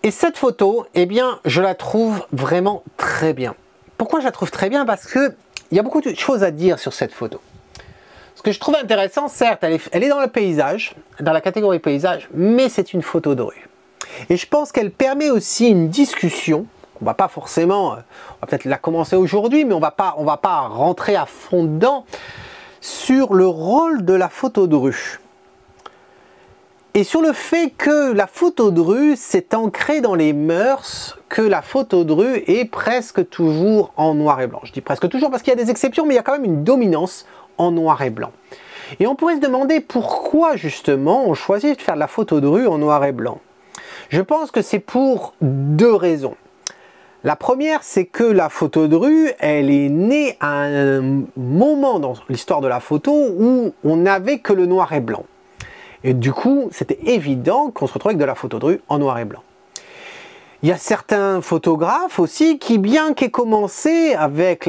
Et cette photo, eh bien, je la trouve vraiment très bien. Pourquoi je la trouve très bien? Parce qu'il y a beaucoup de choses à dire sur cette photo. Ce que je trouve intéressant, certes, elle est dans le paysage, dans la catégorie paysage, mais c'est une photo de rue. Et je pense qu'elle permet aussi une discussion. On va pas forcément, on va peut-être la commencer aujourd'hui, mais on va pas rentrer à fond dedans, sur le rôle de la photo de rue. Et sur le fait que la photo de rue s'est ancrée dans les mœurs, que la photo de rue est presque toujours en noir et blanc. Je dis presque toujours parce qu'il y a des exceptions, mais il y a quand même une dominance en noir et blanc. Et on pourrait se demander pourquoi justement on choisit de faire de la photo de rue en noir et blanc. Je pense que c'est pour 2 raisons. La première, c'est que la photo de rue, elle est née à un moment dans l'histoire de la photo où on n'avait que le noir et blanc. Et du coup, c'était évident qu'on se retrouvait avec de la photo de rue en noir et blanc. Il y a certains photographes aussi qui, bien qu'aient commencé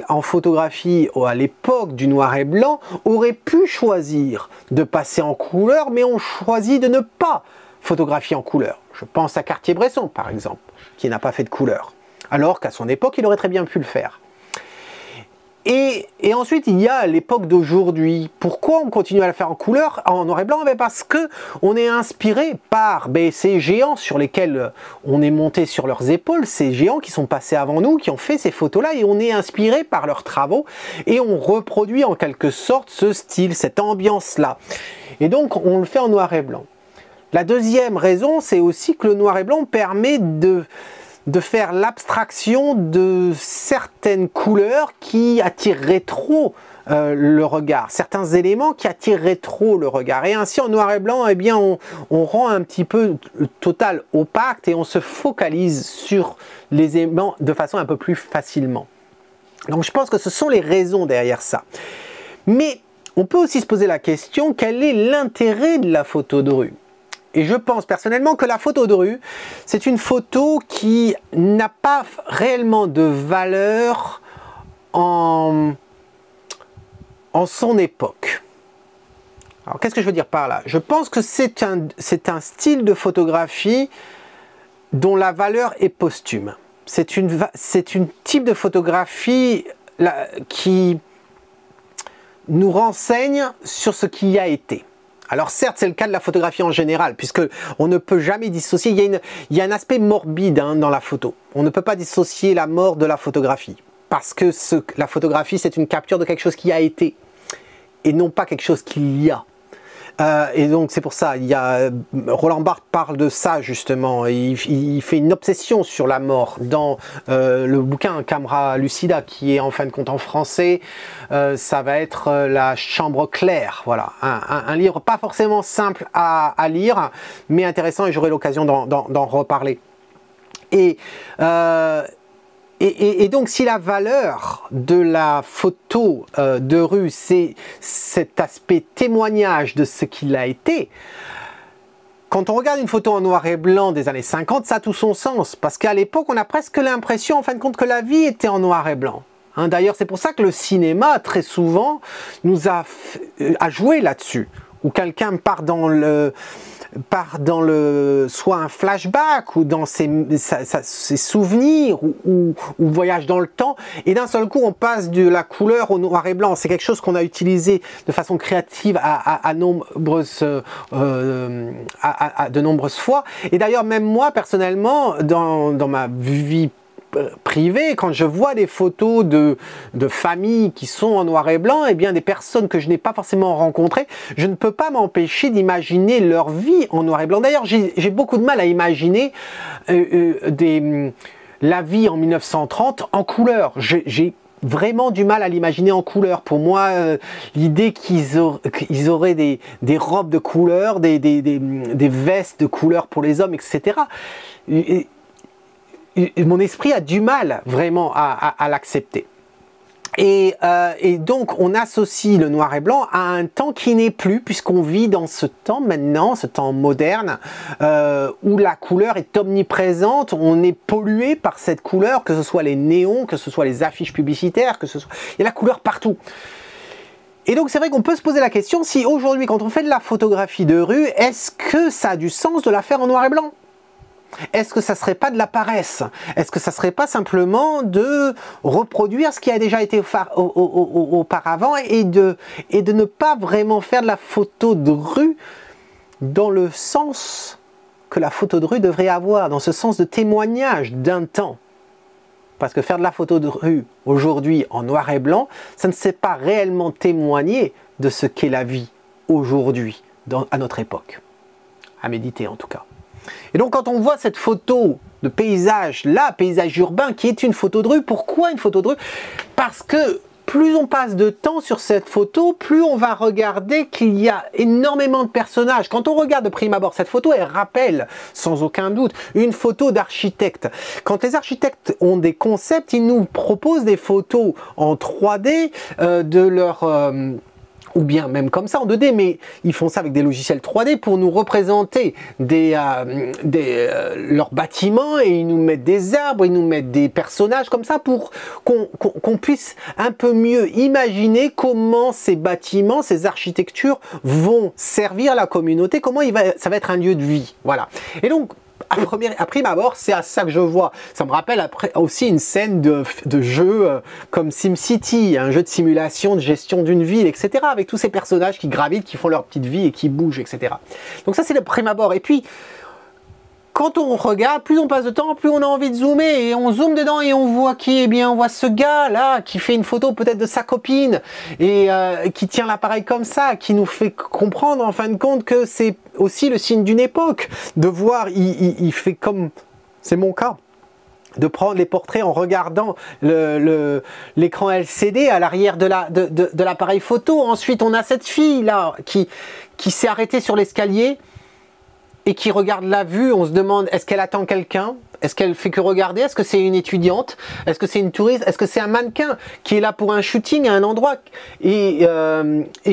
en photographie à l'époque du noir et blanc, auraient pu choisir de passer en couleur, mais ont choisi de ne pas photographier en couleur. Je pense à Cartier-Bresson, par exemple, qui n'a pas fait de couleur, alors qu'à son époque, il aurait très bien pu le faire. Et ensuite, il y a l'époque d'aujourd'hui. Pourquoi on continue à la faire en couleur, en noir et blanc? Parce que on est inspiré par ces géants sur lesquels on est monté sur leurs épaules, ces géants qui sont passés avant nous, qui ont fait ces photos-là, et on est inspiré par leurs travaux, et on reproduit en quelque sorte ce style, cette ambiance-là. Et donc, on le fait en noir et blanc. La deuxième raison, c'est aussi que le noir et blanc permet de faire l'abstraction de certaines couleurs qui attireraient trop le regard, certains éléments qui attireraient trop le regard. Et ainsi, en noir et blanc, eh bien, on rend un petit peu total opaque et on se focalise sur les éléments de façon un peu plus facilement. Donc, je pense que ce sont les raisons derrière ça. Mais on peut aussi se poser la question, quel est l'intérêt de la photo de rue? Et je pense personnellement que la photo de rue, c'est une photo qui n'a pas réellement de valeur en son époque. Alors qu'est-ce que je veux dire par là? Je pense que c'est un style de photographie dont la valeur est posthume. C'est une type de photographie qui nous renseigne sur ce qui a été. Alors certes, c'est le cas de la photographie en général, puisque on ne peut jamais dissocier, il y a un aspect morbide dans la photo. On ne peut pas dissocier la mort de la photographie, parce que la photographie, c'est une capture de quelque chose qui a été, et non pas quelque chose qu'il y a. Et donc c'est pour ça, Roland Barthes parle de ça justement, il fait une obsession sur la mort dans le bouquin Camera Lucida, qui est en fin de compte en français, ça va être La Chambre claire, voilà, un livre pas forcément simple à lire, mais intéressant, et j'aurai l'occasion d'en reparler. Et donc si la valeur de la photo de rue, c'est cet aspect témoignage de ce qu'il a été, quand on regarde une photo en noir et blanc des années 50, ça a tout son sens, parce qu'à l'époque on a presque l'impression en fin de compte que la vie était en noir et blanc. D'ailleurs c'est pour ça que le cinéma très souvent nous a joué là-dessus, où quelqu'un part dans soit un flashback ou dans ses souvenirs ou voyage dans le temps, et d'un seul coup on passe de la couleur au noir et blanc. C'est quelque chose qu'on a utilisé de façon créative de nombreuses fois, et d'ailleurs même moi personnellement dans ma vie privée, quand je vois des photos de familles qui sont en noir et blanc, et bien des personnes que je n'ai pas forcément rencontrées, je ne peux pas m'empêcher d'imaginer leur vie en noir et blanc. D'ailleurs, j'ai beaucoup de mal à imaginer la vie en 1930 en couleur. J'ai vraiment du mal à l'imaginer en couleur. Pour moi, l'idée qu'ils auraient des robes de couleur, des vestes de couleur pour les hommes, etc., mon esprit a du mal vraiment à l'accepter. Et donc on associe le noir et blanc à un temps qui n'est plus, puisqu'on vit dans ce temps maintenant, ce temps moderne, où la couleur est omniprésente, on est pollué par cette couleur, que ce soit les néons, que ce soit les affiches publicitaires, il y a la couleur partout. Et donc c'est vrai qu'on peut se poser la question si aujourd'hui, quand on fait de la photographie de rue, est-ce que ça a du sens de la faire en noir et blanc ? Est-ce que ça serait pas de la paresse? Est-ce que ça serait pas simplement de reproduire ce qui a déjà été auparavant et de ne pas vraiment faire de la photo de rue dans le sens que la photo de rue devrait avoir, dans ce sens de témoignage d'un temps? Parce que faire de la photo de rue aujourd'hui en noir et blanc, ça ne sait pas réellement témoigner de ce qu'est la vie aujourd'hui, à notre époque. À méditer en tout cas. Et donc quand on voit cette photo de paysage, là, paysage urbain, qui est une photo de rue, pourquoi une photo de rue? Parce que plus on passe de temps sur cette photo, plus on va regarder qu'il y a énormément de personnages. Quand on regarde de prime abord cette photo, elle rappelle sans aucun doute une photo d'architecte. Quand les architectes ont des concepts, ils nous proposent des photos en 3D de leur... ou bien même comme ça en 2D, mais ils font ça avec des logiciels 3D pour nous représenter leurs bâtiments, et ils nous mettent des arbres, ils nous mettent des personnages comme ça pour qu'on puisse un peu mieux imaginer comment ces bâtiments, ces architectures vont servir la communauté, comment ça va être un lieu de vie. Voilà. Et donc, à prime abord, c'est à ça que je vois. Ça me rappelle aussi une scène de jeu comme SimCity, un jeu de simulation, de gestion d'une ville, etc. Avec tous ces personnages qui gravitent, qui font leur petite vie et qui bougent, etc. Donc ça, c'est le prime abord. Et puis, quand on regarde, plus on passe de temps, plus on a envie de zoomer, et on zoome dedans et on voit qui? Eh bien, on voit ce gars-là qui fait une photo peut-être de sa copine et qui tient l'appareil comme ça, qui nous fait comprendre en fin de compte que c'est aussi le signe d'une époque. De voir, il fait comme, c'est mon cas, de prendre les portraits en regardant l'écran LCD à l'arrière de l'appareil photo. Ensuite, on a cette fille-là qui s'est arrêtée sur l'escalier et qui regarde la vue. On se demande, est-ce qu'elle attend quelqu'un? Est-ce qu'elle fait que regarder? Est-ce que c'est une étudiante? Est-ce que c'est une touriste? Est-ce que c'est un mannequin qui est là pour un shooting à un endroit et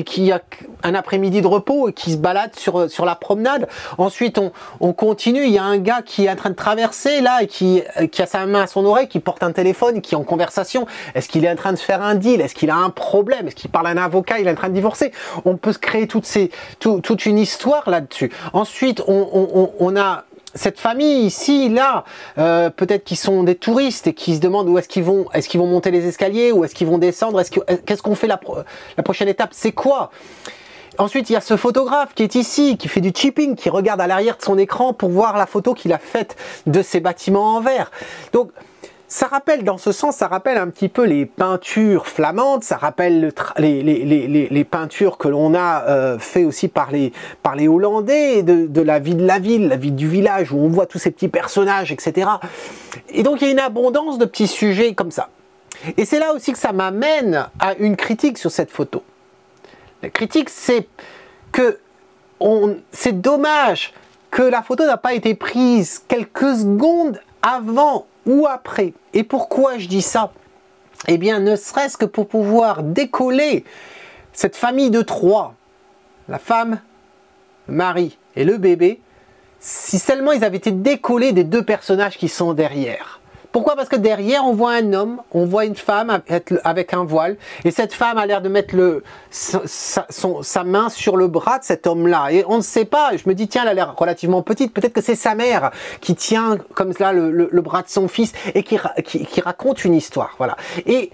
qui a un après-midi de repos et qui se balade sur la promenade? Ensuite, on continue. Il y a un gars qui est en train de traverser là et qui a sa main à son oreille, qui porte un téléphone, qui est en conversation. Est-ce qu'il est en train de se faire un deal? Est-ce qu'il a un problème? Est-ce qu'il parle à un avocat? Il est en train de divorcer? On peut se créer toute une histoire là-dessus. Ensuite, on a cette famille ici, là, peut-être qu'ils sont des touristes et qui se demandent où est-ce qu'ils vont monter les escaliers, où est-ce qu'ils vont descendre, qu'est-ce qu'on fait la prochaine étape, c'est quoi? Ensuite, il y a ce photographe qui est ici, qui fait du chipping, qui regarde à l'arrière de son écran pour voir la photo qu'il a faite de ces bâtiments en verre. Donc, ça rappelle, dans ce sens, ça rappelle un petit peu les peintures flamandes, ça rappelle les peintures que l'on a fait aussi par les Hollandais, de la vie de la ville, la vie du village, où on voit tous ces petits personnages, etc. Et donc, il y a une abondance de petits sujets comme ça. Et c'est là aussi que ça m'amène à une critique sur cette photo. La critique, c'est que c'est dommage que la photo n'a pas été prise quelques secondes avant ou après. Et pourquoi je dis ça? Eh bien, ne serait-ce que pour pouvoir décoller cette famille de trois, la femme, le mari et le bébé, si seulement ils avaient été décollés des deux personnages qui sont derrière. Pourquoi? Parce que derrière, on voit un homme, on voit une femme avec un voile, et cette femme a l'air de mettre sa main sur le bras de cet homme-là. Et on ne sait pas, je me dis, tiens, elle a l'air relativement petite, peut-être que c'est sa mère qui tient comme cela le bras de son fils et qui raconte une histoire. Voilà. Et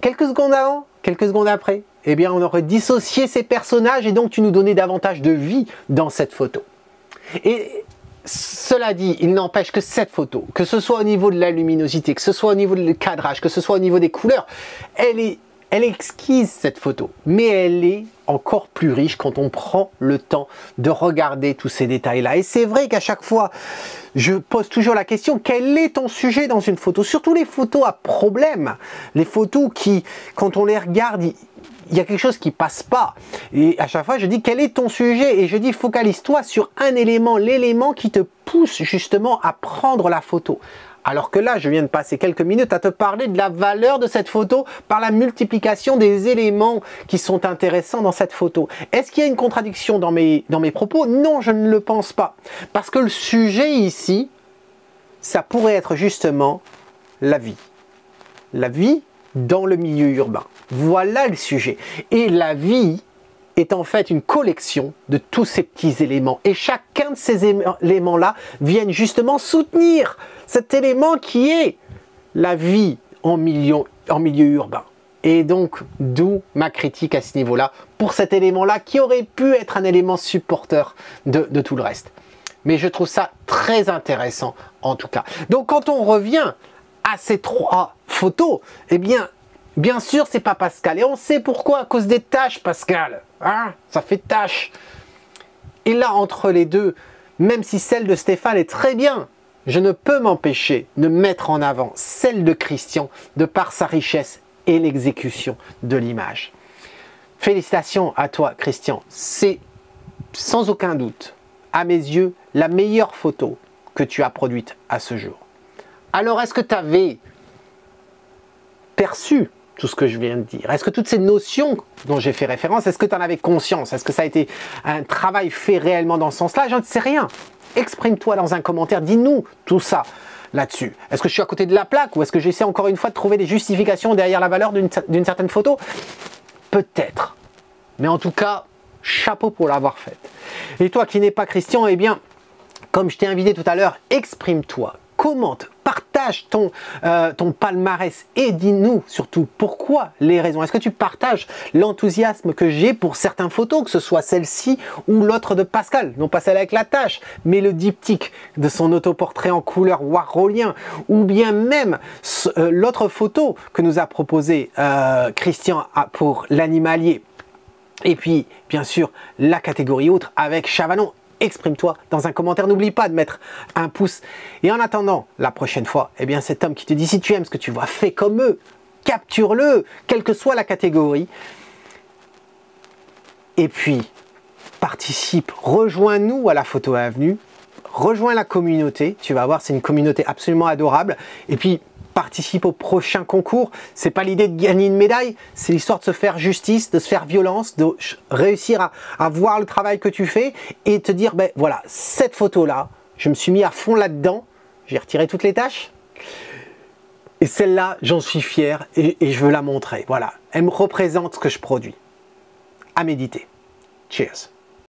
quelques secondes avant, quelques secondes après, eh bien, on aurait dissocié ces personnages et donc tu nous donnais davantage de vie dans cette photo. Et cela dit, il n'empêche que cette photo, que ce soit au niveau de la luminosité, que ce soit au niveau du cadrage, que ce soit au niveau des couleurs, elle est exquise cette photo, mais elle est encore plus riche quand on prend le temps de regarder tous ces détails-là. Et c'est vrai qu'à chaque fois, je pose toujours la question, quel est ton sujet dans une photo? Surtout les photos à problème, les photos qui, quand on les regarde, il y a quelque chose qui passe pas. Et à chaque fois, je dis, quel est ton sujet? Et je dis, focalise-toi sur un élément, l'élément qui te pousse justement à prendre la photo. Alors que là, je viens de passer quelques minutes à te parler de la valeur de cette photo par la multiplication des éléments qui sont intéressants dans cette photo. Est-ce qu'il y a une contradiction dans mes propos? Non, je ne le pense pas. Parce que le sujet ici, ça pourrait être justement la vie. La vie dans le milieu urbain. Voilà le sujet. Et la vie est en fait une collection de tous ces petits éléments. Et chacun de ces éléments-là viennent justement soutenir cet élément qui est la vie en milieu urbain. Et donc, d'où ma critique à ce niveau-là, pour cet élément-là qui aurait pu être un élément supporteur de tout le reste. Mais je trouve ça très intéressant en tout cas. Donc, quand on revient à ces trois photos, eh bien sûr, c'est pas Pascal. Et on sait pourquoi, à cause des taches, Pascal. Hein, ça fait tache. Et là, entre les deux, même si celle de Stéphane est très bien, je ne peux m'empêcher de mettre en avant celle de Christian de par sa richesse et l'exécution de l'image. Félicitations à toi, Christian. C'est sans aucun doute, à mes yeux, la meilleure photo que tu as produite à ce jour. Alors, est-ce que tu avais perçu tout ce que je viens de dire? Est-ce que toutes ces notions dont j'ai fait référence, est-ce que tu en avais conscience? Est-ce que ça a été un travail fait réellement dans ce sens-là? Je ne sais rien. Exprime-toi dans un commentaire, dis-nous tout ça là-dessus. Est-ce que je suis à côté de la plaque ou est-ce que j'essaie encore une fois de trouver des justifications derrière la valeur d'une certaine photo? Peut-être. Mais en tout cas, chapeau pour l'avoir faite. Et toi qui n'es pas Christian, eh bien, comme je t'ai invité tout à l'heure, exprime-toi. Commente, partage ton palmarès et dis-nous surtout pourquoi, les raisons. Est-ce que tu partages l'enthousiasme que j'ai pour certaines photos, que ce soit celle-ci ou l'autre de Pascal, non pas celle avec la tache, mais le diptyque de son autoportrait en couleur warholien, ou bien même l'autre photo que nous a proposé Christian pour l'animalier. Et puis, bien sûr, la catégorie autre avec Chavanon. Exprime-toi dans un commentaire, n'oublie pas de mettre un pouce. Et en attendant, la prochaine fois, eh bien cet homme qui te dit si tu aimes ce que tu vois, fais comme eux, capture-le, quelle que soit la catégorie. Et puis, participe, rejoins-nous à la Photo Avenue, rejoins la communauté, tu vas voir, c'est une communauté absolument adorable. Et puis, participe au prochain concours. C'est pas l'idée de gagner une médaille, c'est l'histoire de se faire justice, de se faire violence, de réussir à voir le travail que tu fais et te dire, ben voilà, cette photo-là, je me suis mis à fond là-dedans, j'ai retiré toutes les tâches. Et celle-là, j'en suis fier et je veux la montrer. Voilà, elle me représente ce que je produis. À méditer. Cheers.